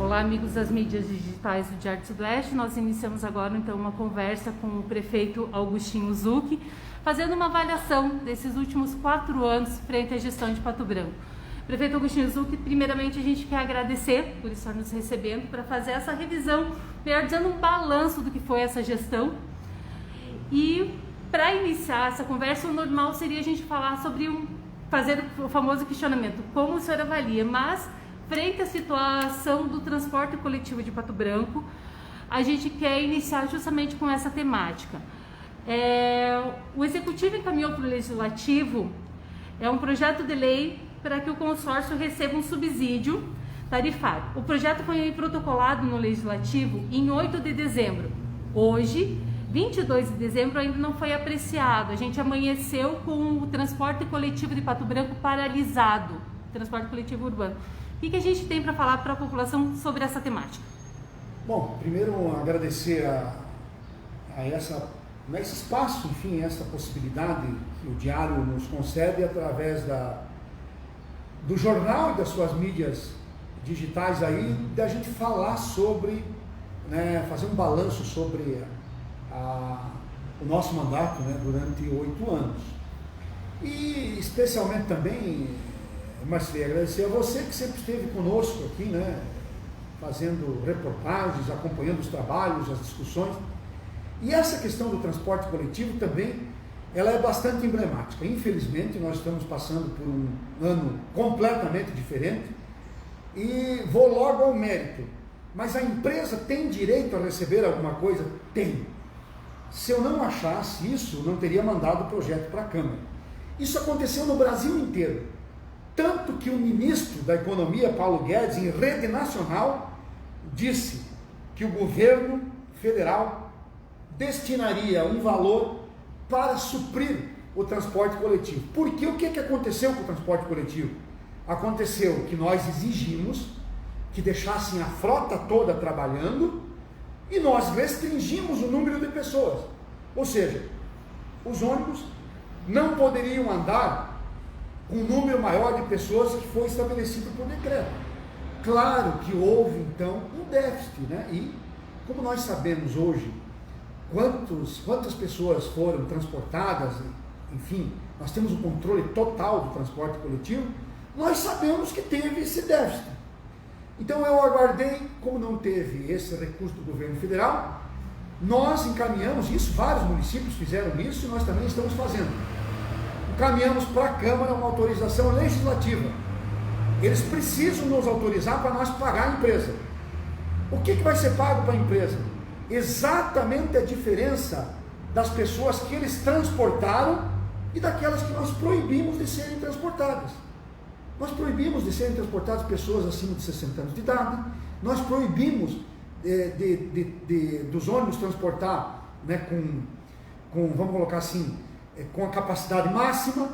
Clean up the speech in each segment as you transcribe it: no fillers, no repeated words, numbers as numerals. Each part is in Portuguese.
Olá, amigos das mídias digitais do Diário do Sudoeste. Nós iniciamos agora então uma conversa com o prefeito Augustinho Zucchi, fazendo uma avaliação desses últimos 4 anos frente à gestão de Pato Branco. Prefeito Augustinho Zucchi, primeiramente a gente quer agradecer por estar nos recebendo para fazer essa revisão, melhor dizendo, um balanço do que foi essa gestão. E para iniciar essa conversa, o normal seria a gente falar sobre fazer o famoso questionamento, como o senhor avalia, mas frente à situação do transporte coletivo de Pato Branco, a gente quer iniciar justamente com essa temática. O Executivo encaminhou para o Legislativo um projeto de lei para que o consórcio receba um subsídio tarifário. O projeto foi protocolado no Legislativo em 8 de dezembro. Hoje, 22 de dezembro, ainda não foi apreciado. A gente amanheceu com o transporte coletivo de Pato Branco paralisado, transporte coletivo urbano. O que a gente tem para falar para a população sobre essa temática? Bom, primeiro agradecer a esse espaço, enfim, essa possibilidade que o Diário nos concede através do jornal e das suas mídias digitais aí, da gente falar sobre, fazer um balanço sobre o nosso mandato, durante 8 anos. E especialmente também, Marcelo, agradecer a você que sempre esteve conosco aqui, fazendo reportagens, acompanhando os trabalhos, as discussões. E essa questão do transporte coletivo também, ela é bastante emblemática. Infelizmente, nós estamos passando por um ano completamente diferente e vou logo ao mérito. Mas a empresa tem direito a receber alguma coisa? Tem. Se eu não achasse isso, não teria mandado o projeto para a Câmara. Isso aconteceu no Brasil inteiro. Tanto que o ministro da Economia, Paulo Guedes, em rede nacional, disse que o governo federal destinaria um valor para suprir o transporte coletivo. Porque o que aconteceu com o transporte coletivo? Aconteceu que nós exigimos que deixassem a frota toda trabalhando e nós restringimos o número de pessoas. Ou seja, os ônibus não poderiam andar um número maior de pessoas que foi estabelecido por decreto. Claro que houve então um déficit, E como nós sabemos hoje quantas pessoas foram transportadas, enfim, nós temos o controle total do transporte coletivo, nós sabemos que teve esse déficit. Então eu aguardei, como não teve esse recurso do governo federal, nós encaminhamos isso, vários municípios fizeram isso e nós também estamos fazendo. Encaminhamos para a Câmara uma autorização legislativa. Eles precisam nos autorizar para nós pagar a empresa. O que vai ser pago para a empresa? Exatamente a diferença das pessoas que eles transportaram e daquelas que nós proibimos de serem transportadas. Nós proibimos de serem transportadas pessoas acima de 60 anos de idade, nós proibimos dos ônibus transportar vamos colocar assim, com a capacidade máxima.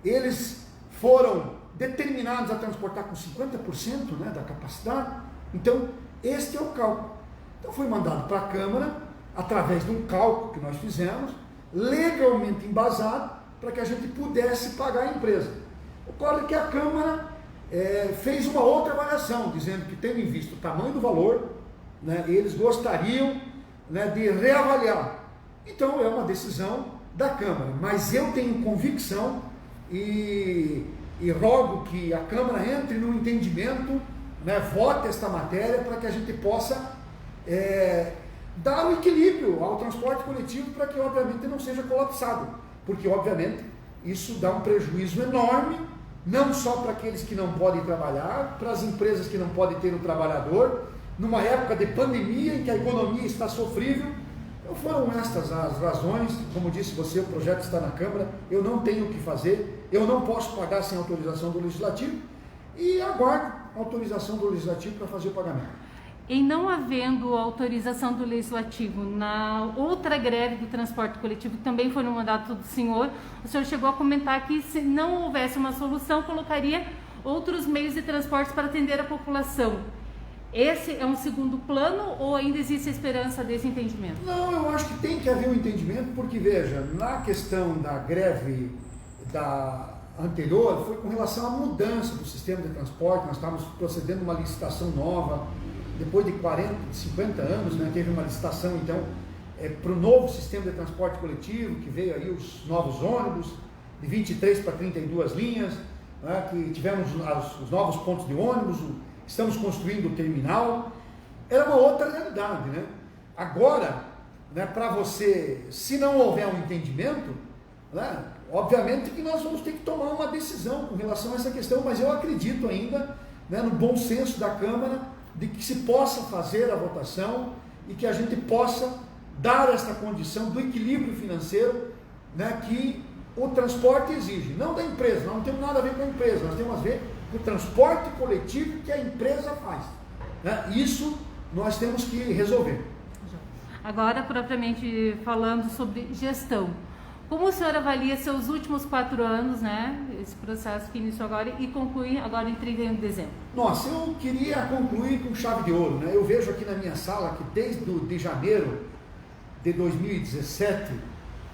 Eles foram determinados a transportar com 50% da capacidade. Então, este é o cálculo. Então, foi mandado para a Câmara, através de um cálculo que nós fizemos, legalmente embasado, para que a gente pudesse pagar a empresa. Ocorre que a Câmara fez uma outra avaliação, dizendo que, tendo em vista o tamanho do valor, eles gostariam de reavaliar. Então, é uma decisão da Câmara, mas eu tenho convicção e rogo que a Câmara entre no entendimento, vote esta matéria para que a gente possa dar um equilíbrio ao transporte coletivo para que, obviamente, não seja colapsado, porque, obviamente, isso dá um prejuízo enorme, não só para aqueles que não podem trabalhar, para as empresas que não podem ter um trabalhador, numa época de pandemia em que a economia está sofrível. Então foram estas as razões. Como disse você, o projeto está na Câmara, eu não tenho o que fazer, eu não posso pagar sem autorização do Legislativo e aguardo a autorização do Legislativo para fazer o pagamento. Em não havendo autorização do Legislativo na outra greve do transporte coletivo, que também foi no mandato do senhor, o senhor chegou a comentar que, se não houvesse uma solução, colocaria outros meios de transporte para atender a população. Esse é um segundo plano ou ainda existe a esperança desse entendimento? Não, eu acho que tem que haver um entendimento, porque, veja, na questão da greve anterior, foi com relação à mudança do sistema de transporte. Nós estávamos procedendo uma licitação nova, depois de 40, 50 anos, né, teve uma licitação então para o novo sistema de transporte coletivo, que veio aí os novos ônibus, de 23 para 32 linhas, né, que tivemos os novos pontos de ônibus, estamos construindo o terminal. Era uma outra realidade, né? Agora, né, para você, se não houver um entendimento, né, obviamente que nós vamos ter que tomar uma decisão com relação a essa questão, mas eu acredito ainda, né, no bom senso da Câmara, de que se possa fazer a votação e que a gente possa dar esta condição do equilíbrio financeiro, né, que o transporte exige, não da empresa, nós não temos nada a ver com a empresa, nós temos a ver com o transporte coletivo que a empresa faz, né? Isso nós temos que resolver. Agora, propriamente falando sobre gestão, como o senhor avalia seus últimos 4 anos, né, esse processo que iniciou agora e conclui agora em 31 de dezembro? Nossa, eu queria concluir com chave de ouro, né? Eu vejo aqui na minha sala que desde de janeiro de 2017,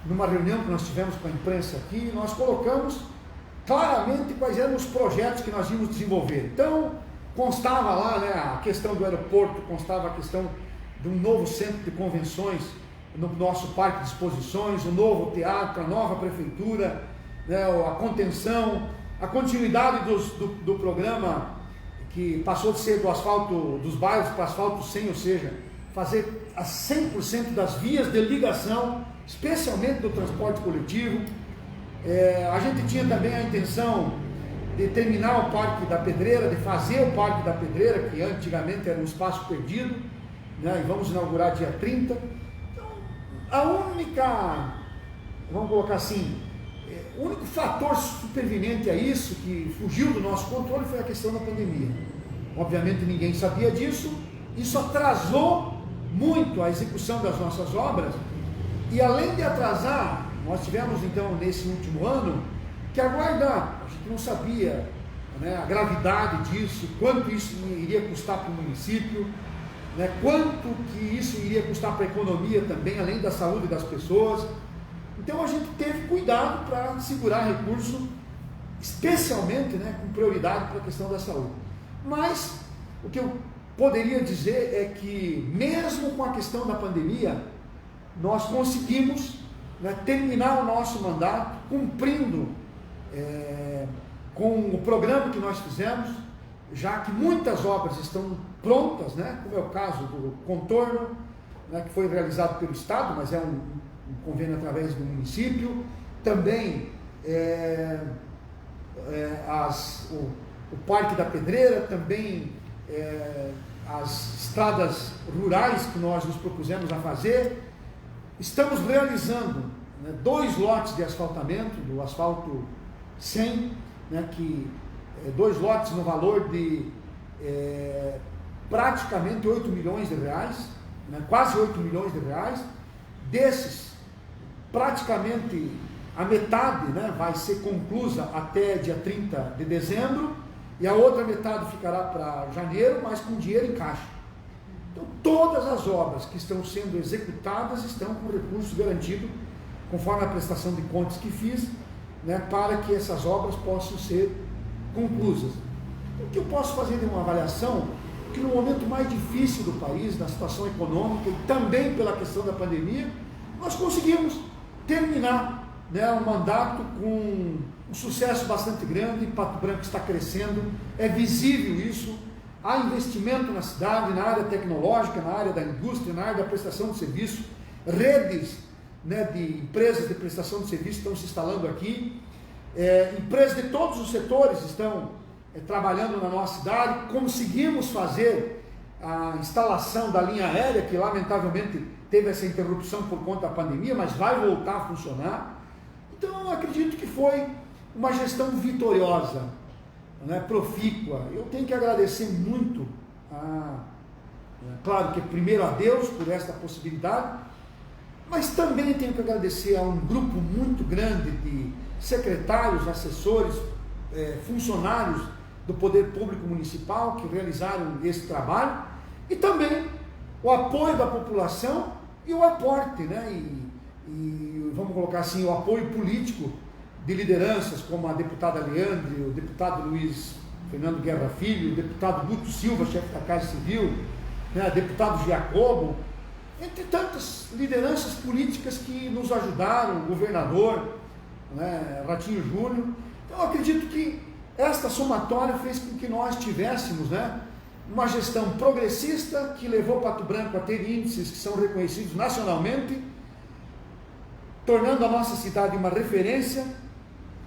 numa reunião que nós tivemos com a imprensa aqui, nós colocamos claramente quais eram os projetos que nós íamos desenvolver. Então, constava lá, né, a questão do aeroporto, constava a questão de um novo centro de convenções no nosso parque de exposições, o novo teatro, a nova prefeitura, né, a contenção, a continuidade do programa que passou de ser do asfalto dos bairros para asfalto 100, ou seja, fazer a 100% das vias de ligação, especialmente do transporte coletivo. A gente tinha também a intenção de terminar o Parque da Pedreira, de fazer o Parque da Pedreira, que antigamente era um espaço perdido, né, e vamos inaugurar dia 30. Então, a única, vamos colocar assim, o único fator superveniente a isso, que fugiu do nosso controle, foi a questão da pandemia. Obviamente ninguém sabia disso, isso atrasou muito a execução das nossas obras, e além de atrasar, nós tivemos então nesse último ano que aguardar. A gente não sabia, né, a gravidade disso, quanto isso iria custar para o município, né, quanto que isso iria custar para a economia também, além da saúde das pessoas. Então a gente teve cuidado para segurar recurso, especialmente, né, com prioridade para a questão da saúde. Mas o que eu poderia dizer é que, mesmo com a questão da pandemia, nós conseguimos, né, terminar o nosso mandato cumprindo com o programa que nós fizemos, já que muitas obras estão prontas, né, como é o caso do contorno, né, que foi realizado pelo Estado, mas é um convênio através do município. Também o Parque da Pedreira, também as estradas rurais que nós nos propusemos a fazer. Estamos realizando, né, 2 lotes de asfaltamento, do asfalto 100, né, que 2 lotes no valor de praticamente 8 milhões de reais, né, quase 8 milhões de reais. Desses, praticamente a metade, né, vai ser conclusa até dia 30 de dezembro, e a outra metade ficará para janeiro, mas com dinheiro em caixa. Então, todas as obras que estão sendo executadas estão com recurso garantido, conforme a prestação de contas que fiz, né, para que essas obras possam ser conclusas. O que eu posso fazer de uma avaliação, que no momento mais difícil do país, na situação econômica e também pela questão da pandemia, nós conseguimos terminar, né, um mandato com um sucesso bastante grande. Pato Branco está crescendo, é visível isso, há investimento na cidade, na área tecnológica, na área da indústria, na área da prestação de serviço, redes, né, de empresas de prestação de serviço estão se instalando aqui, empresas de todos os setores estão trabalhando na nossa cidade. Conseguimos fazer a instalação da linha aérea, que lamentavelmente teve essa interrupção por conta da pandemia, mas vai voltar a funcionar. Então eu acredito que foi uma gestão vitoriosa, né, profícua. Eu tenho que agradecer muito, claro que primeiro a Deus por esta possibilidade, mas também tenho que agradecer a um grupo muito grande de secretários, assessores, funcionários do Poder Público Municipal que realizaram esse trabalho, e também o apoio da população e o aporte, né, e vamos colocar assim, o apoio político de lideranças como a deputada Leandre, o deputado Luiz Fernando Guerra Filho, o deputado Guto Silva, chefe da Casa Civil, né, deputado Giacomo, entre tantas lideranças políticas que nos ajudaram, o governador, né, Ratinho Júnior. Então eu acredito que esta somatória fez com que nós tivéssemos, né, uma gestão progressista que levou Pato Branco a ter índices que são reconhecidos nacionalmente, tornando a nossa cidade uma referência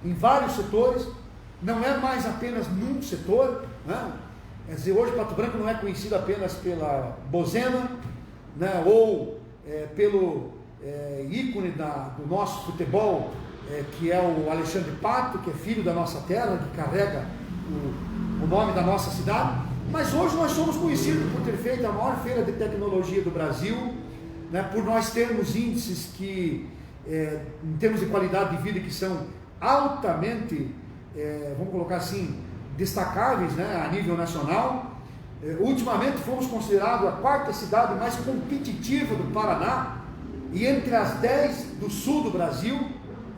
em vários setores, não é mais apenas num setor, né? Quer dizer, hoje Pato Branco não é conhecido apenas pela Bozena, né? Ou pelo ícone do nosso futebol, que é o Alexandre Pato, que é filho da nossa terra, que carrega o nome da nossa cidade, mas hoje nós somos conhecidos por ter feito a maior feira de tecnologia do Brasil, né? Por nós termos índices que, em termos de qualidade de vida, que são altamente, vamos colocar assim, destacáveis, né, a nível nacional. Ultimamente fomos considerados a 4ª cidade mais competitiva do Paraná e entre as 10 do sul do Brasil.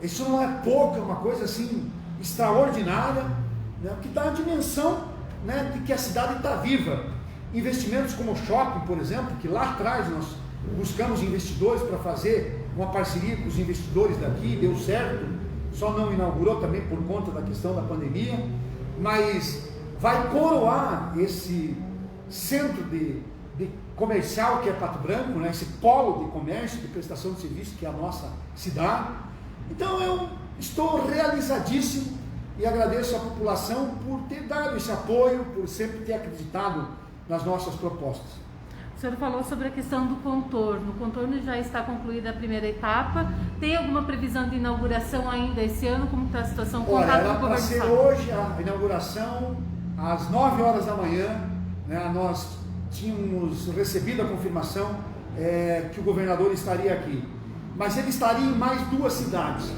Isso não é pouco, é uma coisa assim extraordinária, né, que dá a dimensão, né, de que a cidade está viva. Investimentos como o shopping, por exemplo, que lá atrás nós buscamos investidores para fazer uma parceria com os investidores daqui, deu certo, só não inaugurou também por conta da questão da pandemia, mas vai coroar esse centro de comercial que é Pato Branco, né, esse polo de comércio, de prestação de serviço que é a nossa cidade. Então eu estou realizadíssimo e agradeço à população por ter dado esse apoio, por sempre ter acreditado nas nossas propostas. O senhor falou sobre a questão do contorno. O contorno já está concluída a primeira etapa. Tem alguma previsão de inauguração ainda esse ano? Como está a situação? Olha, era para ser hoje a inauguração às 9 horas da manhã, né? Nós tínhamos recebido a confirmação que o governador estaria aqui, mas ele estaria em mais 2 cidades.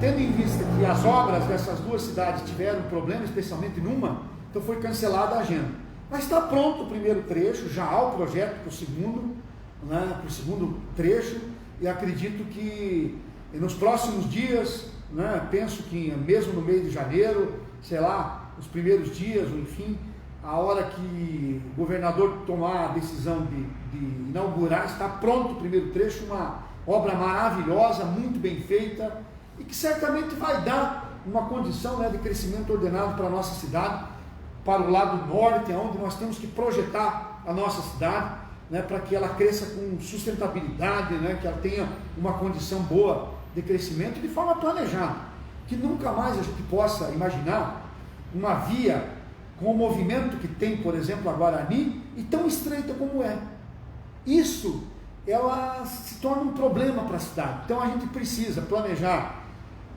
Tendo em vista que as obras dessas 2 cidades tiveram problema, especialmente numa, então foi cancelada a agenda. Mas está pronto o primeiro trecho, já há o projeto para o segundo, né, para o segundo trecho, e acredito que nos próximos dias, né, penso que mesmo no mês de janeiro, sei lá, os primeiros dias, ou enfim, a hora que o governador tomar a decisão de inaugurar, está pronto o primeiro trecho, uma obra maravilhosa, muito bem feita, e que certamente vai dar uma condição, né, de crescimento ordenado para a nossa cidade, para o lado norte, onde nós temos que projetar a nossa cidade, né, para que ela cresça com sustentabilidade, né, que ela tenha uma condição boa de crescimento de forma planejada, que nunca mais a gente possa imaginar uma via com o movimento que tem, por exemplo, a Guarani, e tão estreita como é. Isso, ela se torna um problema para a cidade. Então a gente precisa planejar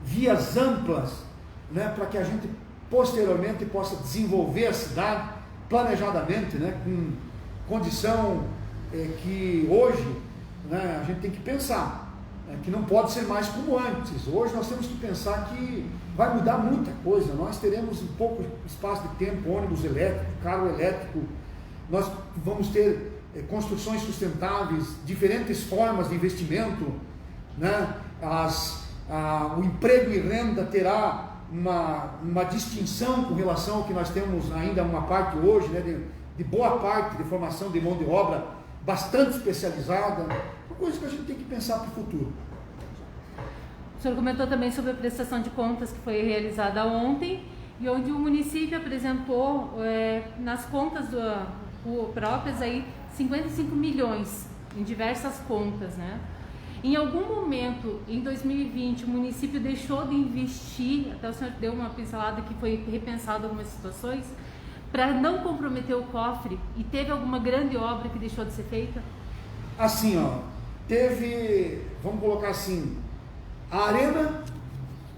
vias amplas, né, para que a gente posteriormente possa desenvolver a cidade planejadamente, né, com condição que hoje, né, a gente tem que pensar, né, que não pode ser mais como antes. Hoje nós temos que pensar que vai mudar muita coisa. Nós teremos um pouco espaço de tempo, ônibus elétrico, carro elétrico, nós vamos ter construções sustentáveis, diferentes formas de investimento, né, o emprego e renda terá uma distinção com relação ao que nós temos ainda uma parte hoje, né, de boa parte de formação de mão de obra bastante especializada, uma coisa que a gente tem que pensar para o futuro. O senhor comentou também sobre a prestação de contas que foi realizada ontem e onde o município apresentou nas contas próprias aí 55 milhões em diversas contas, né? Em algum momento, em 2020, o município deixou de investir, até o senhor deu uma pincelada que foi repensado algumas situações, para não comprometer o cofre, e teve alguma grande obra que deixou de ser feita? Assim, ó, teve, vamos colocar assim, a arena,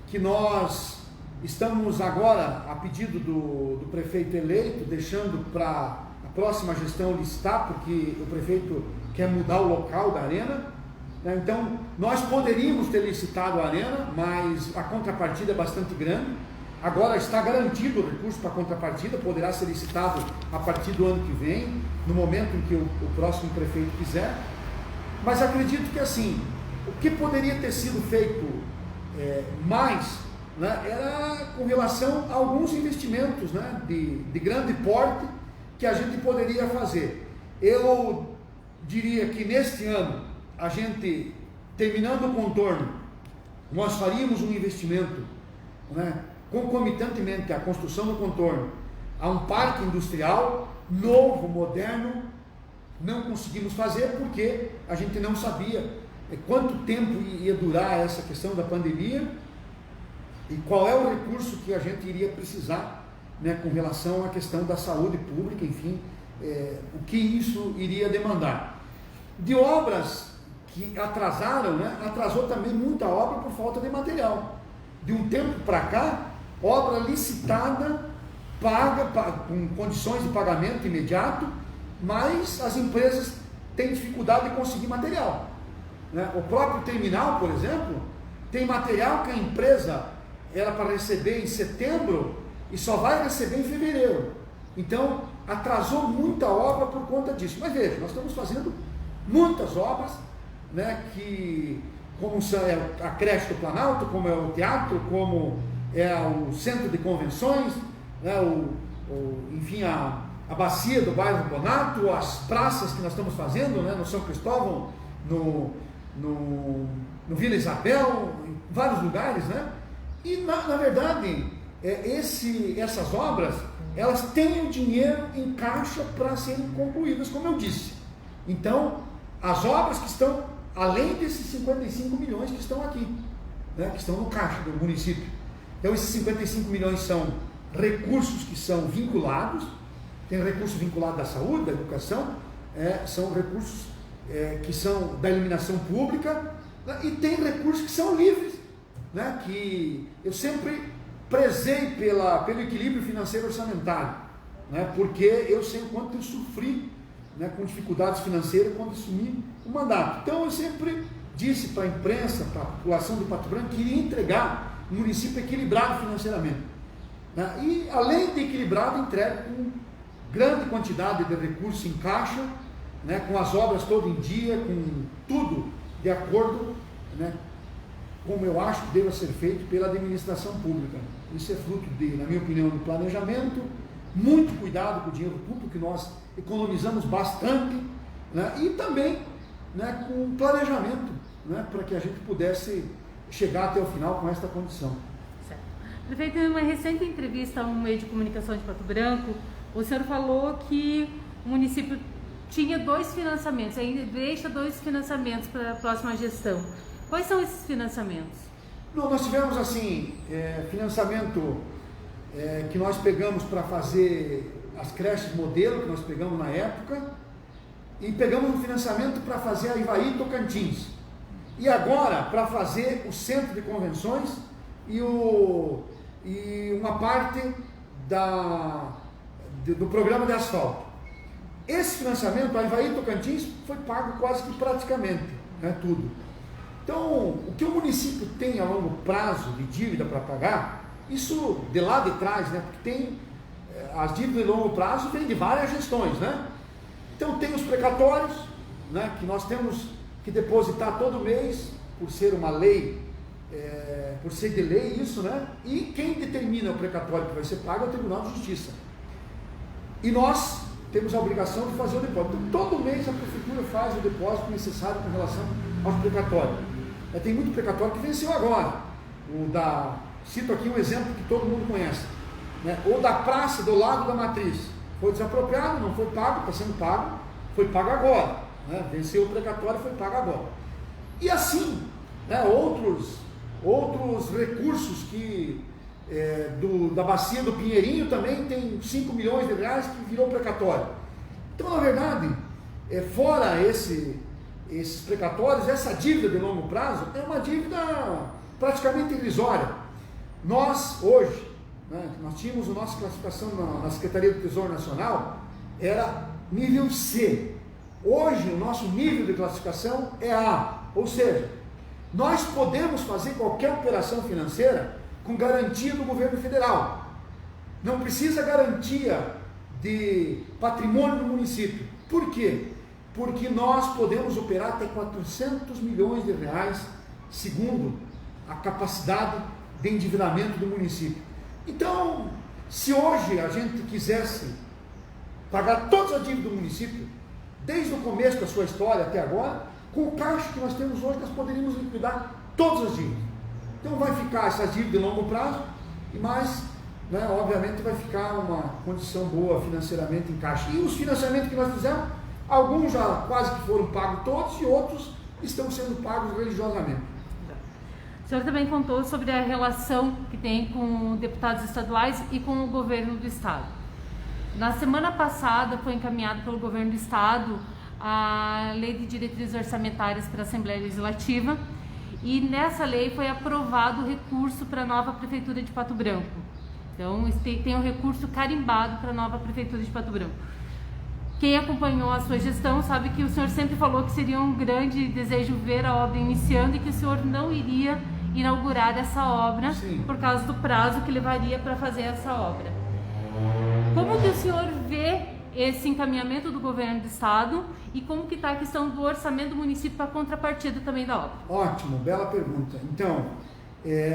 que nós estamos agora, a pedido do prefeito eleito, deixando para a próxima gestão licitar, porque o prefeito quer mudar o local da arena. Então, nós poderíamos ter licitado a arena, mas a contrapartida é bastante grande. Agora está garantido o recurso para a contrapartida, poderá ser licitado a partir do ano que vem, no momento em que o próximo prefeito quiser. Mas acredito que assim, o que poderia ter sido feito mais, né, era com relação a alguns investimentos, né, de grande porte que a gente poderia fazer. Eu diria que neste ano, a gente, terminando o contorno, nós faríamos um investimento, né, concomitantemente à construção do contorno, a um parque industrial novo, moderno. Não conseguimos fazer porque a gente não sabia quanto tempo ia durar essa questão da pandemia e qual é o recurso que a gente iria precisar, né, com relação à questão da saúde pública, enfim, o que isso iria demandar. De obras que atrasaram, né, atrasou também muita obra por falta de material. De um tempo para cá, obra licitada, paga, com condições de pagamento imediato, mas as empresas têm dificuldade de conseguir material, né? O próprio terminal, por exemplo, tem material que a empresa era para receber em setembro e só vai receber em fevereiro. Então, atrasou muita obra por conta disso. Mas veja, nós estamos fazendo muitas obras, né, que, como é a creche do Planalto, como é o teatro, como é o centro de convenções, né, enfim, a bacia do bairro Bonato, as praças que nós estamos fazendo, né, no São Cristóvão, no Vila Isabel, em vários lugares, né? E na verdade, essas obras, elas têm o dinheiro em caixa para serem concluídas, como eu disse. Então, as obras que estão, além desses 55 milhões que estão aqui, né, que estão no caixa do município. Então, esses 55 milhões são recursos que são vinculados, tem recurso vinculado da saúde, da educação, são recursos que são da iluminação pública, né, e tem recursos que são livres, né, que eu sempre prezei pelo equilíbrio financeiro orçamentário, né, porque eu sei o quanto eu sofri, né, com dificuldades financeiras quando assumi o mandato. Então eu sempre disse para a imprensa, para a população de Pato Branco, que iria entregar um município equilibrado financeiramente, né, e além de equilibrado, entrega com grande quantidade de recursos em caixa, né, com as obras todo em dia, com tudo de acordo, né, como eu acho que deva ser feito pela administração pública. Isso é fruto de, na minha opinião, do planejamento, muito cuidado com o dinheiro público, que nós economizamos bastante, né, e também, né, com planejamento, né, para que a gente pudesse chegar até o final com esta condição. Certo. Prefeito, em uma recente entrevista a um meio de comunicação de Pato Branco, o senhor falou que o município tinha 2 financiamentos, ainda deixa 2 financiamentos para a próxima gestão. Quais são esses financiamentos? Não, nós tivemos assim, financiamento que nós pegamos para fazer as creches modelo, que nós pegamos na época, e pegamos um financiamento para fazer a Ivaí Tocantins. E agora para fazer o centro de convenções e uma parte do programa de asfalto. Esse financiamento, a Ivaí Tocantins, foi pago quase que praticamente, né, tudo. Então, o que o município tem a longo prazo de dívida para pagar, isso de lá de trás, né, porque tem as dívidas de longo prazo vêm de várias gestões, né? Então tem os precatórios, né, que nós temos que depositar todo mês, por ser uma lei, por ser de lei isso, né? E quem determina o precatório que vai ser pago é o Tribunal de Justiça. E nós temos a obrigação de fazer o depósito. Então, todo mês a prefeitura faz o depósito necessário com relação aos precatórios. Tem muito precatório que venceu agora. Cito aqui um exemplo que todo mundo conhece, né? O da praça do Lago da Matriz. Foi desapropriado, não foi pago, está sendo pago, foi pago agora, né? Venceu o precatório, foi pago agora. E assim, né, outros recursos que da bacia do Pinheirinho também tem 5 milhões de reais que virou precatório. Então, na verdade, fora esses precatórios, essa dívida de longo prazo é uma dívida praticamente irrisória. Nós, hoje, né, nós tínhamos a nossa classificação na Secretaria do Tesouro Nacional, era nível C. Hoje, o nosso nível de classificação é A, ou seja, nós podemos fazer qualquer operação financeira com garantia do governo federal. Não precisa garantia de patrimônio do município. Por quê? Porque nós podemos operar até 400 milhões de reais, segundo a capacidade de endividamento do município. Então, se hoje a gente quisesse pagar toda a dívida do município, desde o começo da sua história até agora, com o caixa que nós temos hoje, nós poderíamos liquidar todas as dívidas. Então vai ficar essa dívida de longo prazo, mas, né, obviamente vai ficar uma condição boa financeiramente em caixa. E os financiamentos que nós fizemos, alguns já quase que foram pagos todos e outros estão sendo pagos religiosamente. O senhor também contou sobre a relação que tem com deputados estaduais e com o governo do estado. Na semana passada foi encaminhado pelo governo do estado a Lei de Diretrizes Orçamentárias para a Assembleia Legislativa e nessa lei foi aprovado o recurso para a nova Prefeitura de Pato Branco. Então tem um recurso carimbado para a nova Prefeitura de Pato Branco. Quem acompanhou a sua gestão sabe que o senhor sempre falou que seria um grande desejo ver a obra iniciando e que o senhor não iria inaugurar essa obra por causa do prazo que levaria para fazer essa obra. Como que o senhor vê esse encaminhamento do governo do estado e como que está a questão do orçamento do município para a contrapartida também da obra? Ótimo, bela pergunta. Então,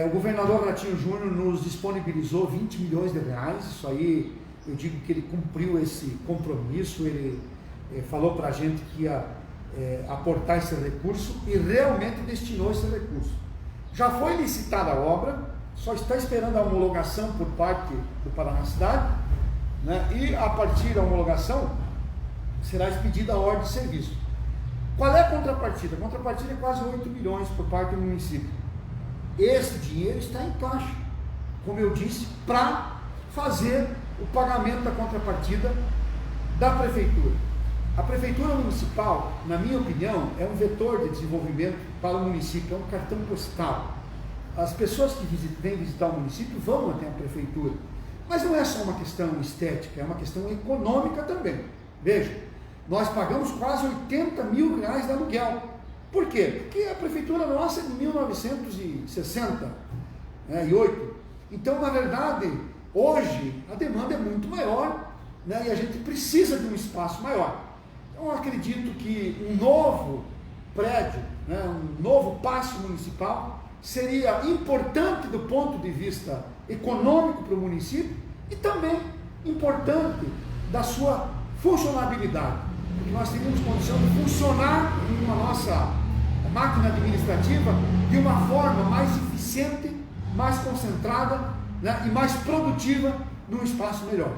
o governador Ratinho Júnior nos disponibilizou 20 milhões de reais, isso aí eu digo que ele cumpriu esse compromisso, ele falou para a gente que ia aportar esse recurso e realmente destinou esse recurso. Já foi licitada a obra, só está esperando a homologação por parte do Paraná Cidade, né? E a partir da homologação será expedida a ordem de serviço. Qual é a contrapartida? A contrapartida é quase 8 milhões por parte do município. Esse dinheiro está em caixa, como eu disse, para fazer o pagamento da contrapartida da prefeitura. A prefeitura municipal, na minha opinião, é um vetor de desenvolvimento para o município, é um cartão postal. As pessoas que vêm visitar o município vão até a prefeitura, mas não é só uma questão estética, é uma questão econômica também. Veja, nós pagamos quase 80 mil reais de aluguel. Por quê? Porque a prefeitura nossa é de 1968. Então, na verdade, hoje a demanda é muito maior, né, e a gente precisa de um espaço maior. Então, eu acredito que um novo prédio, né, um novo paço municipal seria importante do ponto de vista econômico para o município e também importante da sua funcionabilidade, porque nós teríamos condição de funcionar com a nossa máquina administrativa de uma forma mais eficiente, mais concentrada, né, e mais produtiva num espaço melhor.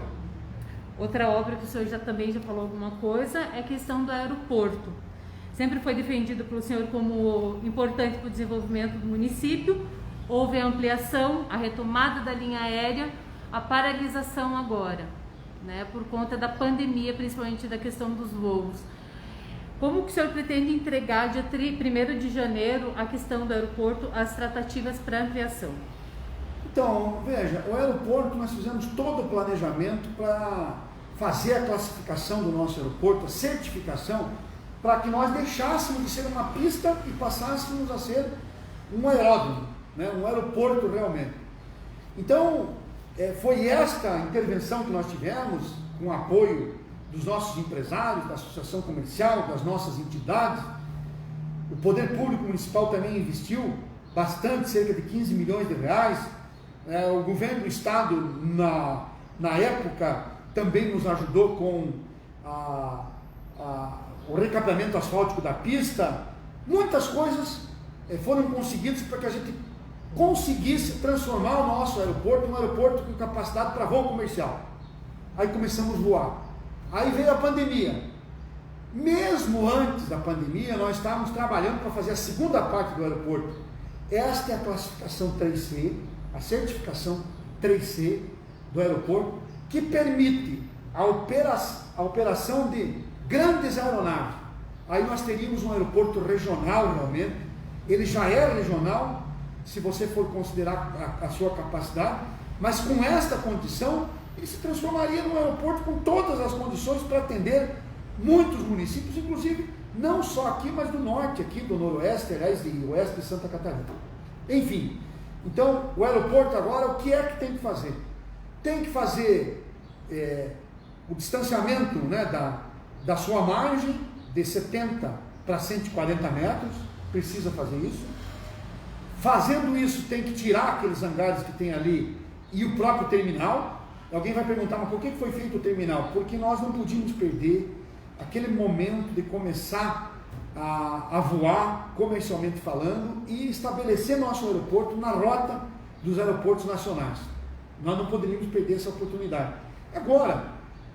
Outra obra que o senhor também já falou alguma coisa é a questão do aeroporto. Sempre foi defendido pelo senhor como importante para o desenvolvimento do município. Houve a ampliação, a retomada da linha aérea, a paralisação agora, né, por conta da pandemia, principalmente da questão dos voos. Como que o senhor pretende entregar, dia 1º de janeiro, a questão do aeroporto, as tratativas para ampliação? Então, veja, o aeroporto, nós fizemos todo o planejamento para fazer a classificação do nosso aeroporto, a certificação, para que nós deixássemos de ser uma pista e passássemos a ser um aeródromo, né, um aeroporto realmente. Então, foi esta intervenção que nós tivemos, com o apoio dos nossos empresários, da associação comercial, das nossas entidades. O poder público municipal também investiu bastante, cerca de 15 milhões de reais. O governo do estado, na época, também nos ajudou com o recapeamento asfáltico da pista. Muitas coisas foram conseguidas para que a gente conseguisse transformar o nosso aeroporto num aeroporto com capacidade para voo comercial. Aí começamos a voar. Aí veio a pandemia. Mesmo antes da pandemia, nós estávamos trabalhando para fazer a segunda parte do aeroporto. Esta é a classificação 3C, a certificação 3C do aeroporto, que permite a operação de grandes aeronaves. Aí nós teríamos um aeroporto regional realmente. Ele já é regional, se você for considerar a sua capacidade, mas com esta condição, ele se transformaria num aeroporto com todas as condições para atender muitos municípios, inclusive não só aqui, mas do norte, aqui do noroeste, aliás, e oeste de Santa Catarina. Enfim, então o aeroporto agora, o que é que tem que fazer? Tem que fazer o distanciamento, né, da sua margem de 70 para 140 metros, precisa fazer isso. Fazendo isso, tem que tirar aqueles hangares que tem ali e o próprio terminal. Alguém vai perguntar, mas por que foi feito o terminal? Porque nós não podíamos perder aquele momento de começar a voar, comercialmente falando, e estabelecer nosso aeroporto na rota dos aeroportos nacionais. Nós não poderíamos perder essa oportunidade. Agora,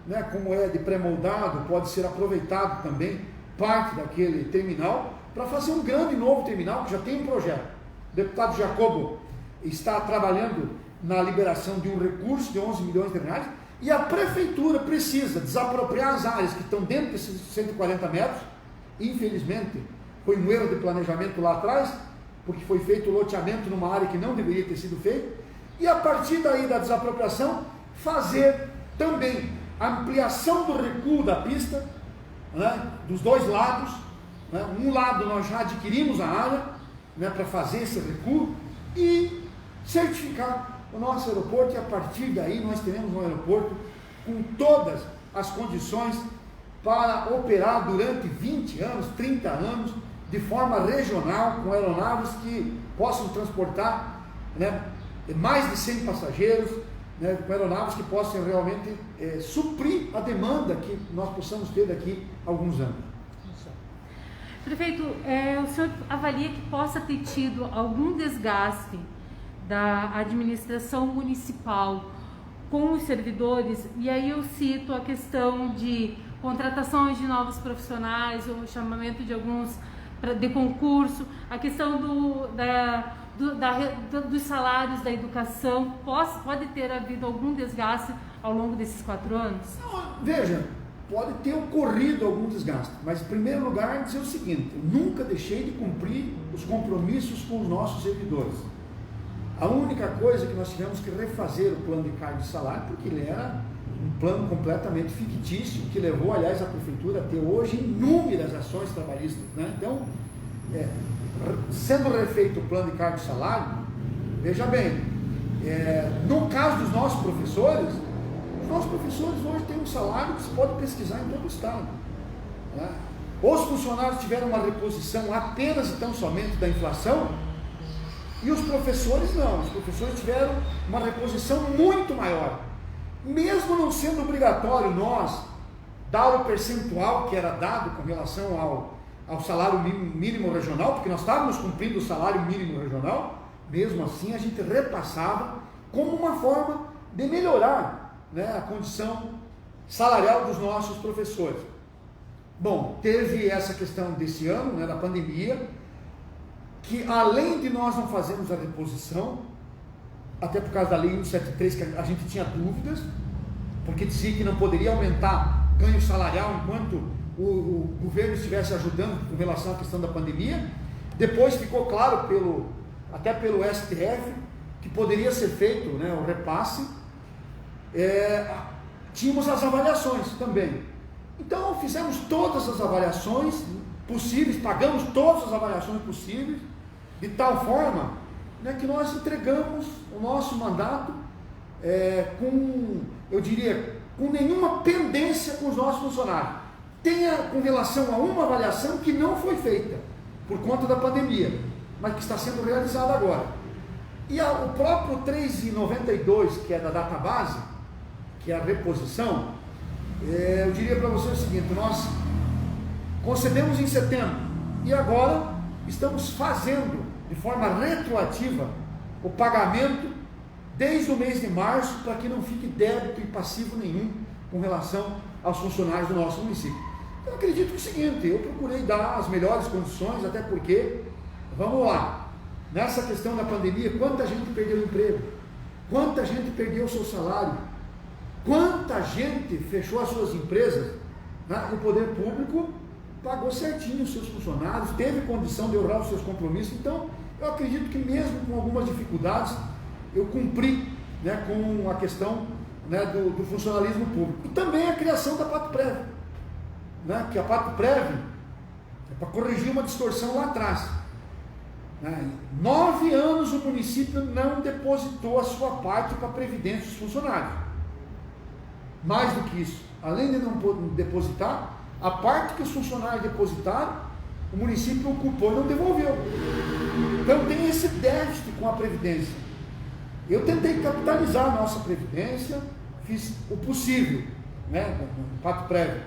né, como é de pré-moldado, pode ser aproveitado também parte daquele terminal para fazer um grande novo terminal, que já tem um projeto. O deputado Jacobo está trabalhando na liberação de um recurso de 11 milhões de reais, e a prefeitura precisa desapropriar as áreas que estão dentro desses 140 metros. Infelizmente, foi um erro de planejamento lá atrás, porque foi feito o loteamento numa área que não deveria ter sido feito, e a partir daí da desapropriação, fazer também a ampliação do recuo da pista, né, dos dois lados. Né, um lado nós já adquirimos a área, né, para fazer esse recuo, e certificar o nosso aeroporto, e a partir daí nós teremos um aeroporto com todas as condições para operar durante 20 anos, 30 anos, de forma regional, com aeronaves que possam transportar, né, mais de 100 passageiros, né, com aeronaves que possam realmente suprir a demanda que nós possamos ter daqui a alguns anos. Prefeito, o senhor avalia que possa ter tido algum desgaste da administração municipal com os servidores? E aí eu cito a questão de contratações de novos profissionais, o chamamento de alguns de concurso, a questão dos salários da educação. Pode ter havido algum desgaste ao longo desses 4 anos? Não, veja, pode ter ocorrido algum desgaste, mas em primeiro lugar dizer o seguinte: eu nunca deixei de cumprir os compromissos com os nossos servidores. A única coisa que nós tivemos que refazer o plano de cargo de salário, porque ele era um plano completamente fictício, que levou, aliás, a prefeitura a ter hoje inúmeras ações trabalhistas, né? Então, sendo refeito o plano de cargo de salário, veja bem, no caso dos nossos professores, os nossos professores hoje têm um salário que se pode pesquisar em todo o estado, né? Os funcionários tiveram uma reposição apenas e tão somente da inflação, e os professores não. Os professores tiveram uma reposição muito maior, mesmo não sendo obrigatório nós dar o percentual que era dado com relação ao salário mínimo regional, porque nós estávamos cumprindo o salário mínimo regional. Mesmo assim a gente repassava como uma forma de melhorar, né, a condição salarial dos nossos professores. Bom, teve essa questão desse ano, né, da pandemia, que além de nós não fazermos a reposição, até por causa da lei 173, que a gente tinha dúvidas, porque dizia que não poderia aumentar ganho salarial enquanto o governo estivesse ajudando com relação à questão da pandemia. Depois ficou claro até pelo STF que poderia ser feito, né, o repasse. Tínhamos as avaliações também. Então fizemos todas as avaliações possíveis, pagamos todas as avaliações possíveis, de tal forma, né, que nós entregamos o nosso mandato eu diria, com nenhuma pendência com os nossos funcionários. Tenha com relação a uma avaliação que não foi feita por conta da pandemia, mas que está sendo realizada agora. E o próprio 3,92, que é da database, que é a reposição, eu diria para você o seguinte: nós concedemos em setembro e agora estamos fazendo de forma retroativa o pagamento desde o mês de março, para que não fique débito e passivo nenhum com relação aos funcionários do nosso município. Eu acredito que é o seguinte: eu procurei dar as melhores condições, até porque, vamos lá, nessa questão da pandemia, quanta gente perdeu o emprego, quanta gente perdeu o seu salário, quanta gente fechou as suas empresas, né? O poder público pagou certinho os seus funcionários, teve condição de honrar os seus compromissos. Então, eu acredito que mesmo com algumas dificuldades, eu cumpri, né, com a questão, né, do funcionalismo público. E também a criação da Patuprev, né, que a Patuprev é para corrigir uma distorção lá atrás. Né? 9 anos o município não depositou a sua parte para a previdência dos funcionários. Mais do que isso, além de não depositar, a parte que os funcionários depositaram, o município ocupou e não devolveu. Então tem esse déficit com a previdência. Eu tentei capitalizar a nossa previdência, fiz o possível, né, no Patuprev.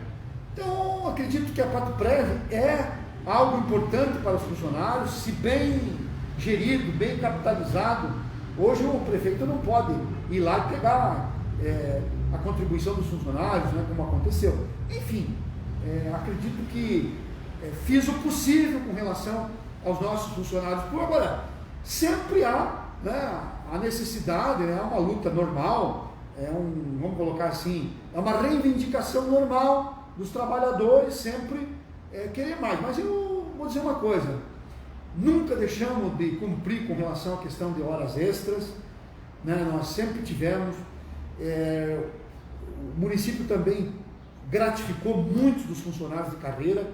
Então, acredito que a Patoprev é algo importante para os funcionários, se bem gerido, bem capitalizado. Hoje o prefeito não pode ir lá e pegar a contribuição dos funcionários, né, como aconteceu. Enfim, acredito que fiz o possível com relação aos nossos funcionários. Por agora, sempre há, né, a necessidade, né, uma luta normal, vamos colocar assim, é uma reivindicação normal dos trabalhadores sempre querer mais. Mas eu vou dizer uma coisa, nunca deixamos de cumprir com relação à questão de horas extras, né? Nós sempre tivemos, o município também gratificou muitos dos funcionários de carreira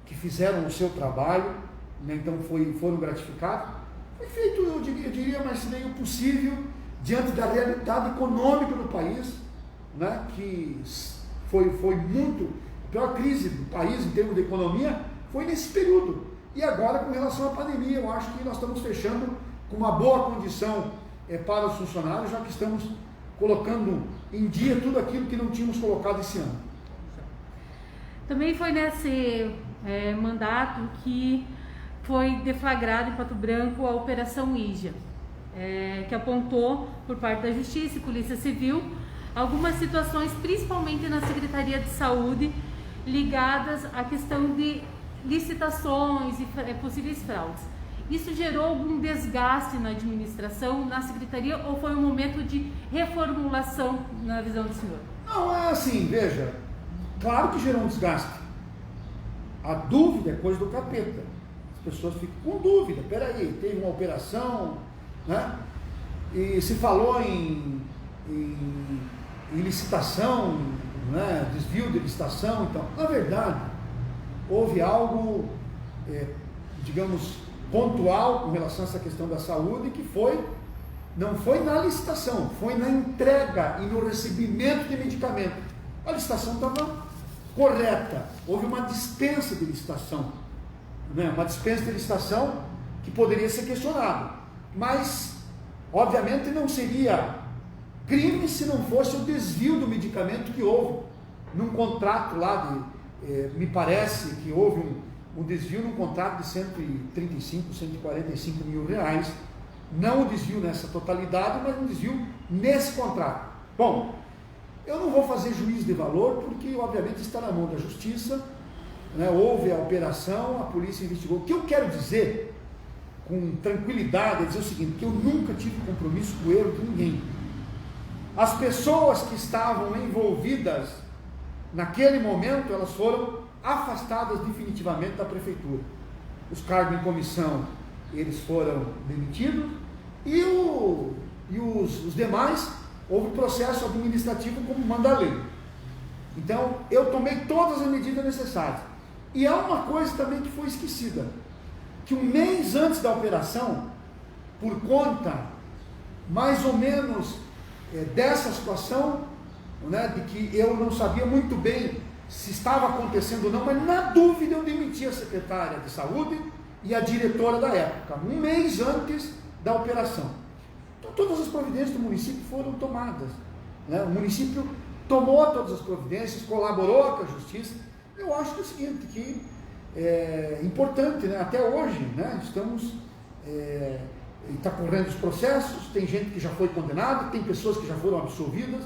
que fizeram o seu trabalho, né? Então foram gratificados. Foi feito, eu diria, mas meio possível diante da realidade econômica do país, né? Que foi muito, a pior crise do país em termos de economia foi nesse período. E agora, com relação à pandemia, eu acho que nós estamos fechando com uma boa condição para os funcionários, já que estamos colocando em dia tudo aquilo que não tínhamos colocado esse ano. Também foi nesse mandato que foi deflagrado em Pato Branco a Operação Ija, que apontou, por parte da Justiça e Polícia Civil, algumas situações, principalmente na Secretaria de Saúde, ligadas à questão de licitações e possíveis fraudes. Isso gerou algum desgaste na administração, na Secretaria, ou foi um momento de reformulação na visão do senhor? Não, é assim, veja, claro que gerou um desgaste. A dúvida é coisa do capeta. As pessoas ficam com dúvida. Peraí, teve uma operação, né? E se falou em licitação, né? Desvio de licitação. Então, na verdade, houve algo, digamos, pontual com relação a essa questão da saúde, que não foi na licitação, foi na entrega e no recebimento de medicamento. A licitação estava correta, houve uma dispensa de licitação, né? Uma dispensa de licitação que poderia ser questionada, mas obviamente não seria crime se não fosse o desvio do medicamento que houve num contrato lá me parece que houve um desvio num contrato de 135, 145 mil reais, não o desvio nessa totalidade, mas um desvio nesse contrato. Bom, eu não vou fazer juízo de valor, porque obviamente está na mão da Justiça, né? Houve a operação, a polícia investigou. O que eu quero dizer, com tranquilidade, é dizer o seguinte, que eu nunca tive compromisso com o erro de ninguém. As pessoas que estavam envolvidas naquele momento, elas foram afastadas definitivamente da prefeitura. Os cargos em comissão, eles foram demitidos, e os demais, houve processo administrativo como manda a lei. Então, eu tomei todas as medidas necessárias. E há uma coisa também que foi esquecida, que um mês antes da operação, por conta, mais ou menos, dessa situação, né, de que eu não sabia muito bem se estava acontecendo ou não, mas na dúvida eu demiti a secretária de saúde e a diretora da época, um mês antes da operação. Então todas as providências do município foram tomadas, né? O município tomou todas as providências, colaborou com a Justiça. Eu acho que é o seguinte, que é importante, né? Até hoje, né? Estamos, está correndo os processos, tem gente que já foi condenada, tem pessoas que já foram absolvidas,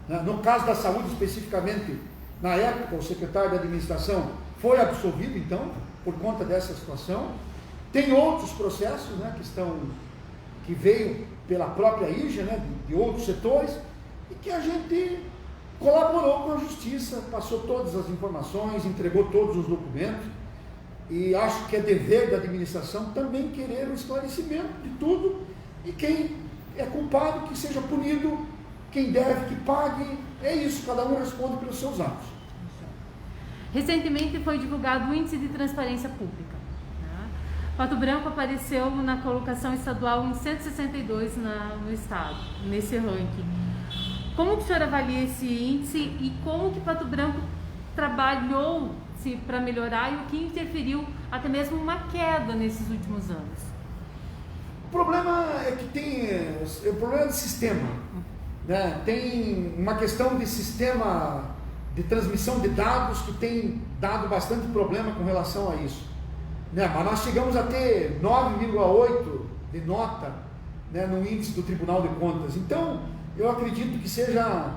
né? No caso da saúde especificamente, na época o secretário de administração foi absolvido, então, por conta dessa situação. Tem outros processos, né, que veio pela própria IJA, né, de outros setores, e que a gente colaborou com a Justiça, passou todas as informações, entregou todos os documentos, e acho que é dever da administração também querer o esclarecimento de tudo, e quem é culpado que seja punido, quem deve que pague. É isso, cada um responde pelos seus atos. Recentemente foi divulgado o Índice de Transparência Pública. Pato Branco apareceu na colocação estadual em 162 no estado, nesse ranking. Como que o senhor avalia esse índice e como que Pato Branco trabalhou para melhorar e o que interferiu até mesmo uma queda nesses últimos anos? O problema é que tem o problema de sistema, né? Tem uma questão de sistema de transmissão de dados que tem dado bastante problema com relação a isso. Né? Mas nós chegamos a ter 9,8 de nota, né, no índice do Tribunal de Contas. Então, eu acredito que seja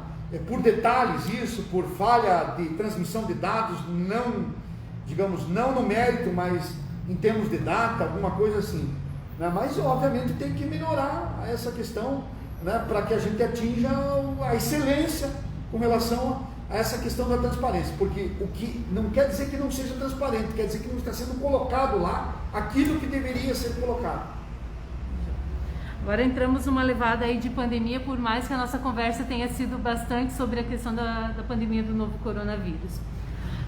por detalhes isso, por falha de transmissão de dados, não, digamos, não no mérito, mas em termos de data, alguma coisa assim. Né? Mas, obviamente, tem que melhorar essa questão, né, para que a gente atinja a excelência com relação a essa questão da transparência, porque o que não quer dizer que não seja transparente, quer dizer que não está sendo colocado lá aquilo que deveria ser colocado. Agora entramos numa levada aí de pandemia, por mais que a nossa conversa tenha sido bastante sobre a questão da pandemia do novo coronavírus.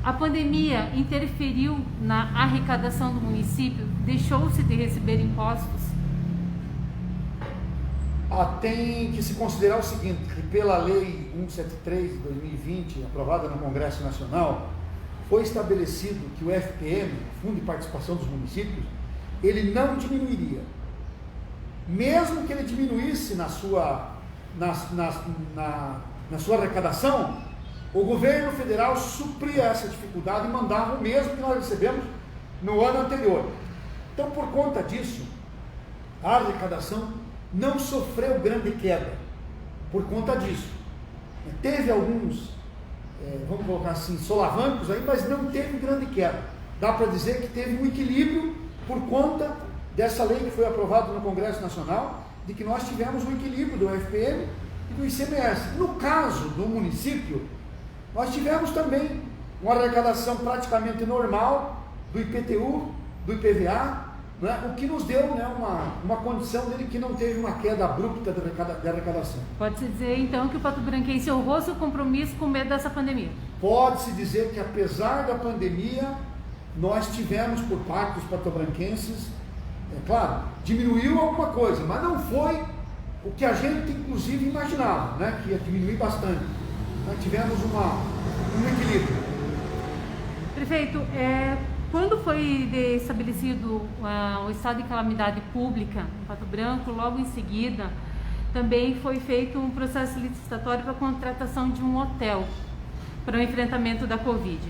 A pandemia interferiu na arrecadação do município? Deixou-se de receber impostos? Tem que se considerar o seguinte, que pela Lei 173 de 2020, aprovada no Congresso Nacional, foi estabelecido que o FPM, Fundo de Participação dos Municípios, ele não diminuiria. Mesmo que ele diminuísse na sua arrecadação, o governo federal supria essa dificuldade e mandava o mesmo que nós recebemos no ano anterior. Então, por conta disso, a arrecadação não sofreu grande queda por conta disso. Teve alguns, vamos colocar assim, solavancos aí, mas não teve grande queda. Dá para dizer que teve um equilíbrio por conta dessa lei que foi aprovada no Congresso Nacional, de que nós tivemos um equilíbrio do FPM e do ICMS. No caso do município, nós tivemos também uma arrecadação praticamente normal do IPTU, do IPVA, né, o que nos deu, né, uma condição dele que não teve uma queda abrupta de arrecadação. Pode-se dizer então que o patobranquense honrou seu compromisso com medo dessa pandemia? Pode-se dizer que apesar da pandemia, nós tivemos por parte dos patobranquenses, claro, diminuiu alguma coisa, mas não foi o que a gente inclusive imaginava, né, que ia diminuir bastante. Nós tivemos um equilíbrio. Prefeito, quando foi estabelecido o estado de calamidade pública em Pato Branco, logo em seguida também foi feito um processo licitatório para a contratação de um hotel para o enfrentamento da Covid.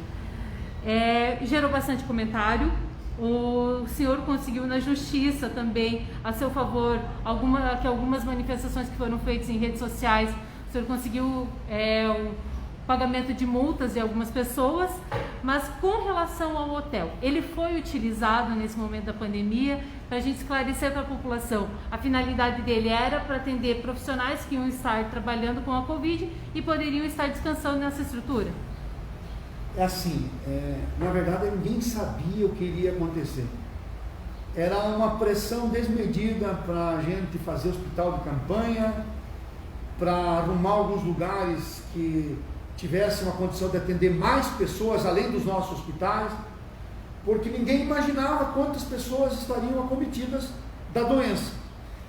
Gerou bastante comentário. O senhor conseguiu na justiça também, a seu favor, que algumas manifestações que foram feitas em redes sociais, o senhor conseguiu o pagamento de multas de algumas pessoas, mas com relação ao hotel, ele foi utilizado nesse momento da pandemia para a gente esclarecer para a população. A finalidade dele era para atender profissionais que iam estar trabalhando com a Covid e poderiam estar descansando nessa estrutura? Na verdade ninguém sabia o que iria acontecer. Era uma pressão desmedida para a gente fazer hospital de campanha, para arrumar alguns lugares que tivesse uma condição de atender mais pessoas além dos nossos hospitais, porque ninguém imaginava quantas pessoas estariam acometidas da doença.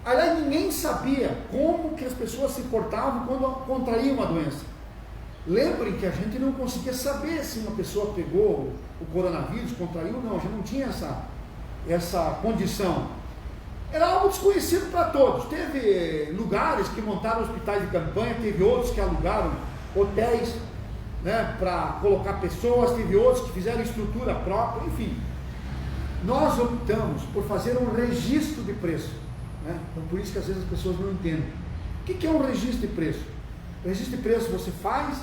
Aliás, ninguém sabia como que as pessoas se portavam quando contraíam a doença. Lembrem que a gente não conseguia saber se uma pessoa pegou o coronavírus, contraiu, não, a gente não tinha essa condição. Era algo desconhecido para todos. Teve lugares que montaram hospitais de campanha, teve outros que alugaram hotéis, né, para colocar pessoas, teve outros que fizeram estrutura própria, enfim. Nós optamos por fazer um registro de preço, né? Então por isso que às vezes as pessoas não entendem. O que é um registro de preço? O registro de preço, você faz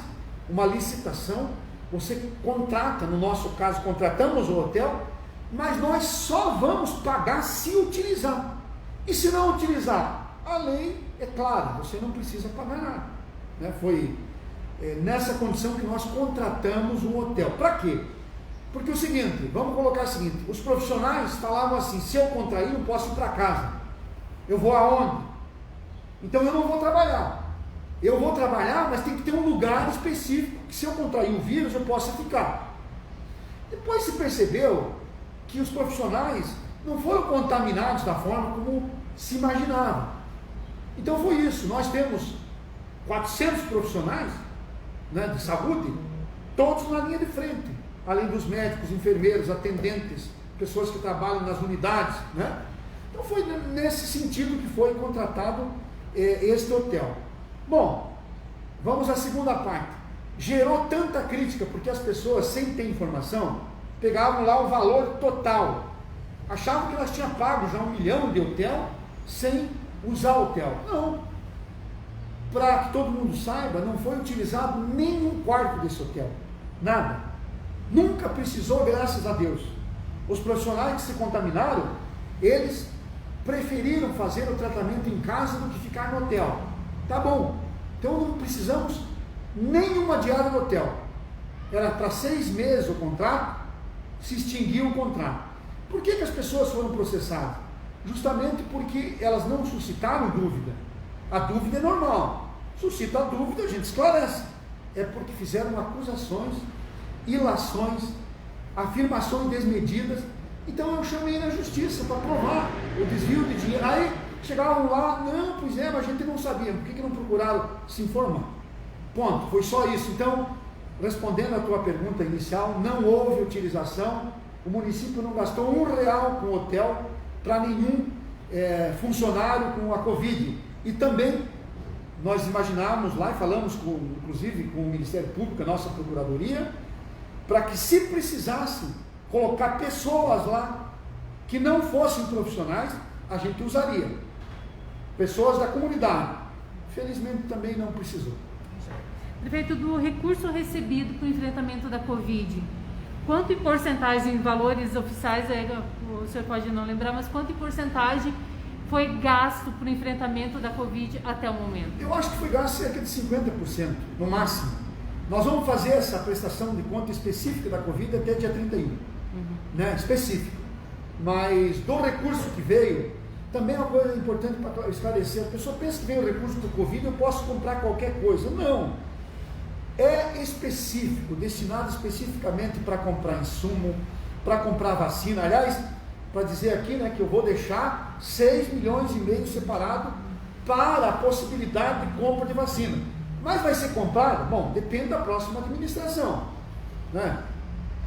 uma licitação, você contrata, no nosso caso contratamos o hotel, mas nós só vamos pagar se utilizar. E se não utilizar, a lei, é claro, você não precisa pagar nada, né? Foi nessa condição que nós contratamos um hotel. Para quê? Porque é o seguinte, vamos colocar o seguinte, os profissionais falavam assim, se eu contrair, eu posso ir para casa. Eu vou aonde? Então eu não vou trabalhar. Eu vou trabalhar, mas tem que ter um lugar específico, que se eu contrair o vírus, eu possa ficar. Depois se percebeu que os profissionais não foram contaminados da forma como se imaginava. Então foi isso, nós temos 400 profissionais, né, de saúde, todos na linha de frente, além dos médicos, enfermeiros, atendentes, pessoas que trabalham nas unidades, né? Então foi nesse sentido que foi contratado este hotel. Bom, vamos à segunda parte. gerou tanta crítica, porque as pessoas, sem ter informação, pegavam lá o valor total, achavam que elas tinham pago já 1 milhão de hotel, sem usar o hotel. Não. Para que todo mundo saiba, não foi utilizado nenhum quarto desse hotel. Nada. Nunca precisou, graças a Deus. Os profissionais que se contaminaram, eles preferiram fazer o tratamento em casa do que ficar no hotel. Tá bom. Então não precisamos nenhuma diária no hotel. Era para 6 meses o contrato, se extinguiu o contrato. Por que as pessoas foram processadas? Justamente porque elas não suscitaram dúvida. A dúvida é normal. Suscita a dúvida, a gente esclarece. É porque fizeram acusações, ilações, afirmações desmedidas. Então eu chamei na justiça para provar o desvio de dinheiro. Aí chegavam lá, não, pois é, mas a gente não sabia. Por que não procuraram se informar? Ponto, foi só isso. Então, respondendo à tua pergunta inicial, não houve utilização, o município não gastou R$1 com hotel para nenhum funcionário com a Covid. E também nós imaginávamos lá, e falamos inclusive com o Ministério Público, a nossa Procuradoria, para que se precisasse colocar pessoas lá que não fossem profissionais, a gente usaria. Pessoas da comunidade. Felizmente também não precisou. Prefeito, do recurso recebido para o enfrentamento da Covid, quanto em porcentagem, em valores oficiais, o senhor pode não lembrar, mas quanto em porcentagem foi gasto para o enfrentamento da Covid até o momento? Eu acho que foi gasto cerca de 50%, no máximo. Nós vamos fazer essa prestação de conta específica da Covid até dia 31, né? Específico. Mas do recurso que veio, também é uma coisa importante para esclarecer. A pessoa pensa que veio o recurso do Covid, eu posso comprar qualquer coisa. Não. É específico, destinado especificamente para comprar insumo, para comprar vacina. Aliás, para dizer aqui, né, que eu vou deixar 6,5 milhões separado para a possibilidade de compra de vacina. Mas vai ser comprado? Bom, depende da próxima administração, né?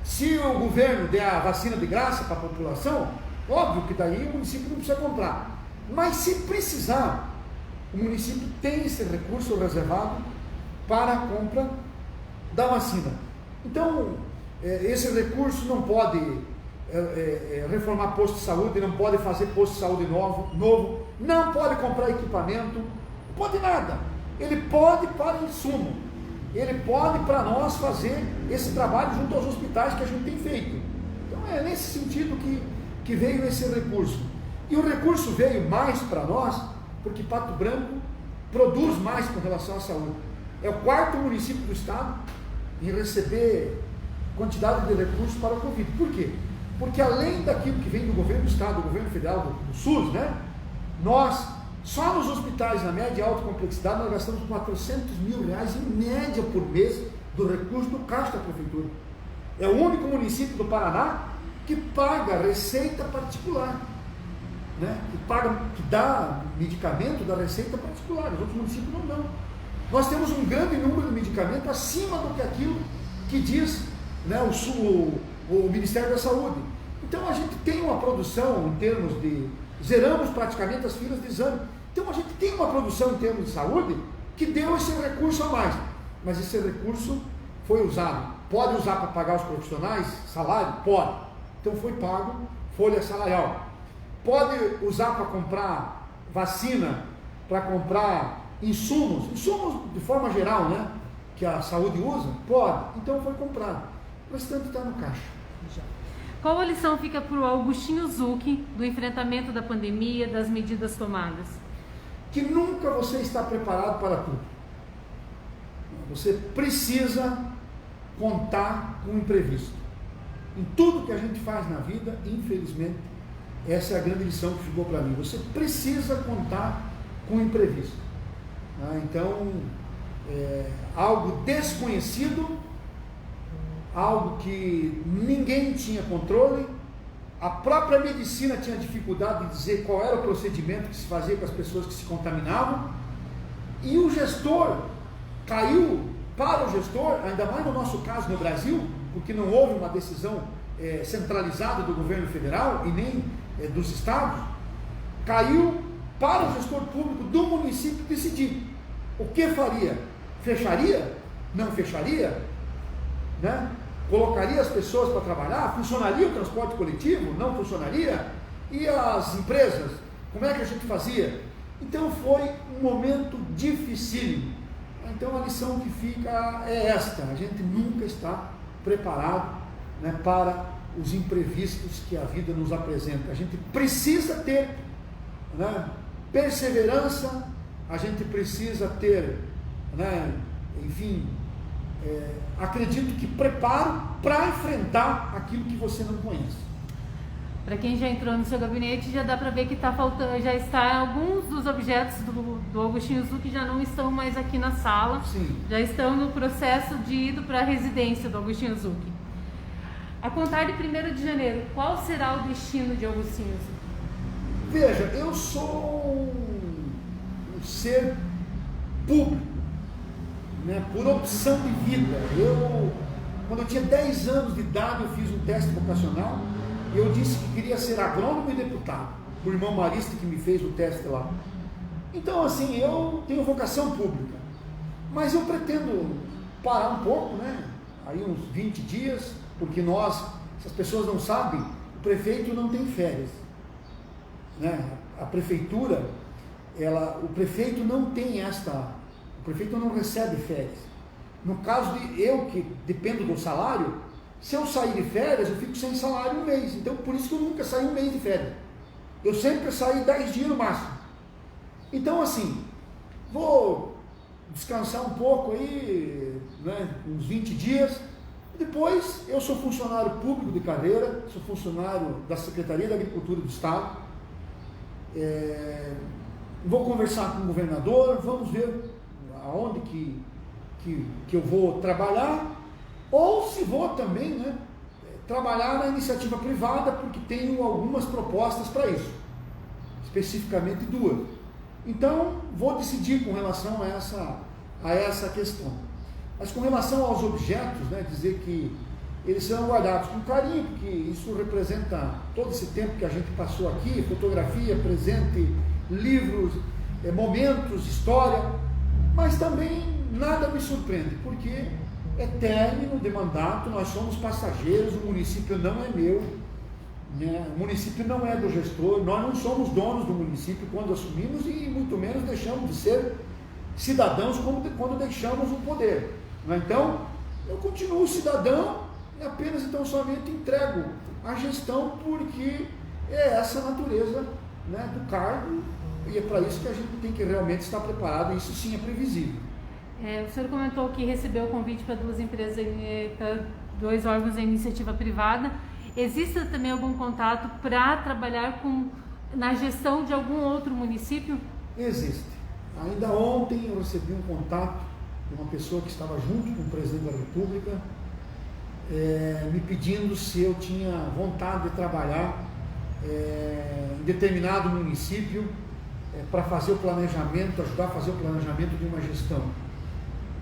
Se o governo der a vacina de graça para a população, óbvio que daí o município não precisa comprar. Mas se precisar, o município tem esse recurso reservado para a compra da vacina. Então, esse recurso não pode reformar posto de saúde, não pode fazer posto de saúde novo, não pode comprar equipamento, não pode nada. Ele pode para insumo, ele pode para nós fazer esse trabalho junto aos hospitais que a gente tem feito. Então é nesse sentido que veio esse recurso. E o recurso veio mais para nós, porque Pato Branco produz mais com relação à saúde. É o 4º município do estado em receber quantidade de recursos para a Covid. Por quê? Porque além daquilo que vem do governo do estado, do governo federal, do SUS, né? Nós, só nos hospitais, na média e alta complexidade, nós gastamos R$400 mil em média por mês do recurso do caixa da prefeitura. É o único município do Paraná que paga receita particular, né? Que dá medicamento da receita particular. Os outros municípios não dão. Nós temos um grande número de medicamentos acima do que aquilo que diz, né, o Ministério da Saúde. Então a gente tem uma produção em termos de... Zeramos praticamente as filas de exame. Então a gente tem uma produção em termos de saúde que deu esse recurso a mais. Mas esse recurso foi usado. Pode usar para pagar os profissionais salário? Pode. Então foi pago folha salarial. Pode usar para comprar vacina, para comprar insumos de forma geral, né? Que a saúde usa? Pode. Então foi comprado. O restante está no caixa. Qual a lição fica para o Augustinho Zucchi do enfrentamento da pandemia, das medidas tomadas? Que nunca você está preparado para tudo. Você precisa contar com o imprevisto. Em tudo que a gente faz na vida, infelizmente, essa é a grande lição que ficou para mim. Você precisa contar com o imprevisto. Então, algo desconhecido, algo que ninguém tinha controle, a própria medicina tinha dificuldade de dizer qual era o procedimento que se fazia com as pessoas que se contaminavam, e o gestor caiu para o gestor, ainda mais no nosso caso no Brasil, porque não houve uma decisão centralizada do governo federal e nem dos estados, caiu para o gestor público do município decidir o que faria. Fecharia? não fecharia? Né? Colocaria as pessoas para trabalhar? Funcionaria o transporte coletivo? Não funcionaria? E as empresas? Como é que a gente fazia? Então foi um momento dificílimo. Então a lição que fica é esta: a gente nunca está preparado, né, para os imprevistos que a vida nos apresenta. A gente precisa ter, né, perseverança, a gente precisa ter, né, enfim, acredito que preparo para enfrentar aquilo que você não conhece. Para quem já entrou no seu gabinete, já dá para ver que está faltando, já está alguns dos objetos do Augustinho Zucchi já não estão mais aqui na sala. Sim. Já estão no processo de ir para a residência do Augustinho Zucchi. A contar de 1º de janeiro, qual será o destino de Augustinho Zucchi? Veja, eu sou um ser público, né, por opção de vida. Quando eu tinha 10 anos de idade, eu fiz um teste vocacional e eu disse que queria ser agrônomo e deputado. O irmão Marista que me fez o teste lá. Então, assim, eu tenho vocação pública, mas eu pretendo parar um pouco, né? Aí uns 20 dias, porque se as pessoas não sabem, o prefeito não tem férias, né? A prefeitura, o prefeito não tem o prefeito não recebe férias. No caso de eu, que dependo do salário, se eu sair de férias, eu fico sem salário um mês. Então, por isso que eu nunca saí um mês de férias. Eu sempre saí 10 dias no máximo. Então, assim, vou descansar um pouco aí, né, uns 20 dias. Depois, eu sou funcionário público de carreira, sou funcionário da Secretaria da Agricultura do Estado. Vou conversar com o governador, vamos ver aonde que eu vou trabalhar. Ou se vou também, né, trabalhar na iniciativa privada, porque tenho algumas propostas para isso, especificamente 2. Então, vou decidir com relação a essa questão. Mas com relação aos objetos, né, dizer que eles serão guardados com carinho, porque isso representa todo esse tempo que a gente passou aqui, fotografia, presente, livros, momentos, história, mas também nada me surpreende, porque é término de mandato, nós somos passageiros, o município não é meu, né? O município não é do gestor, nós não somos donos do município quando assumimos e muito menos deixamos de ser cidadãos quando deixamos o poder. Né? Então, eu continuo cidadão e apenas então somente entrego a gestão, porque é essa a natureza, né, do cargo, e é para isso que a gente tem que realmente estar preparado, e isso sim é previsível. O senhor comentou que recebeu o convite para 2 empresas, para 2 órgãos da iniciativa privada. Existe também algum contato para trabalhar na gestão de algum outro município? Existe. Ainda ontem eu recebi um contato de uma pessoa que estava junto com o presidente da República, me pedindo se eu tinha vontade de trabalhar em determinado município para fazer o planejamento, ajudar a fazer o planejamento de uma gestão.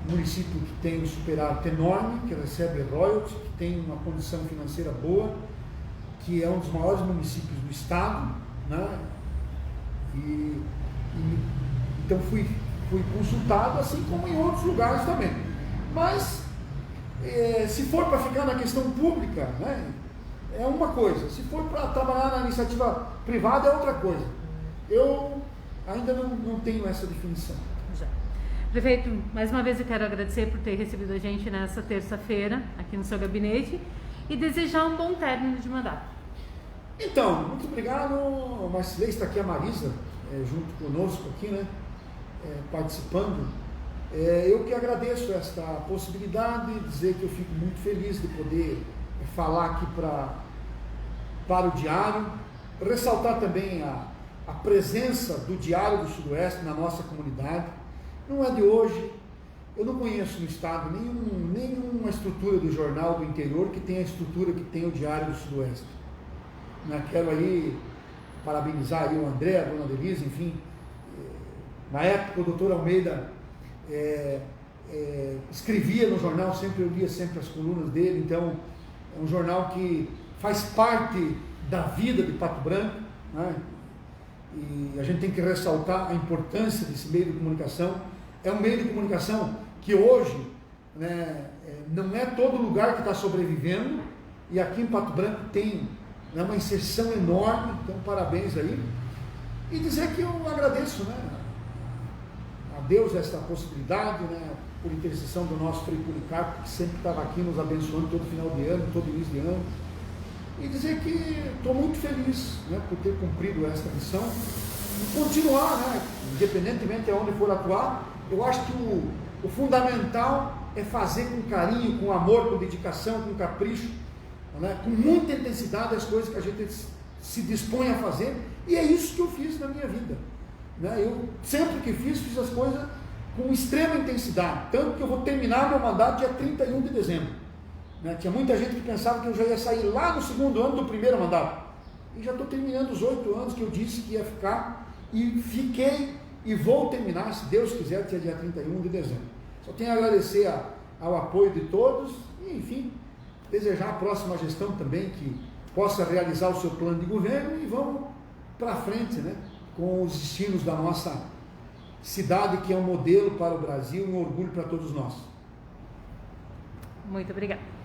Um município que tem um superávit enorme, que recebe royalties, que tem uma condição financeira boa, que é um dos maiores municípios do estado, né? Então fui consultado, assim como em outros lugares também. Mas se for para ficar na questão pública, né, é uma coisa, se for para trabalhar na iniciativa privada é outra coisa. Eu ainda não tenho essa definição. Prefeito, mais uma vez eu quero agradecer por ter recebido a gente nessa terça-feira aqui no seu gabinete e desejar um bom término de mandato. Então, muito obrigado. Marcilei, está aqui a Marisa, junto conosco aqui, né, participando. Eu que agradeço esta possibilidade, dizer que eu fico muito feliz de poder falar aqui para o Diário, ressaltar também a presença do Diário do Sudoeste na nossa comunidade. Não é de hoje, eu não conheço no estado nenhuma estrutura do jornal do interior que tenha a estrutura que tem o Diário do Sudoeste. Quero aí parabenizar aí o André, a dona Denise, enfim. Na época o doutor Almeida escrevia no jornal, sempre eu lia sempre as colunas dele, então é um jornal que faz parte da vida de Pato Branco, né? E a gente tem que ressaltar a importância desse meio de comunicação. É um meio de comunicação que hoje né, não é todo lugar que está sobrevivendo, e aqui em Pato Branco tem, né, uma inserção enorme, então parabéns aí. E dizer que eu agradeço, né, a Deus esta possibilidade, né, por intercessão do nosso Frei Policarpo, que sempre estava aqui nos abençoando todo final de ano, todo início de ano. E dizer que estou muito feliz, né, por ter cumprido esta missão e continuar, né, independentemente de onde for atuar. Eu acho que o fundamental é fazer com carinho, com amor, com dedicação, com capricho, né, com muita intensidade as coisas que a gente se dispõe a fazer, e é isso que eu fiz na minha vida, né? Eu sempre que fiz as coisas com extrema intensidade, tanto que eu vou terminar meu mandato dia 31 de dezembro. Né? Tinha muita gente que pensava que eu já ia sair lá no segundo ano do primeiro mandato, e já estou terminando os 8 anos que eu disse que ia ficar, e fiquei, e vou terminar, se Deus quiser, até dia 31 de dezembro. Só tenho a agradecer ao apoio de todos, e enfim, desejar a próxima gestão também que possa realizar o seu plano de governo, e vamos para frente, né, com os destinos da nossa cidade, que é um modelo para o Brasil, um orgulho para todos nós. Muito obrigada.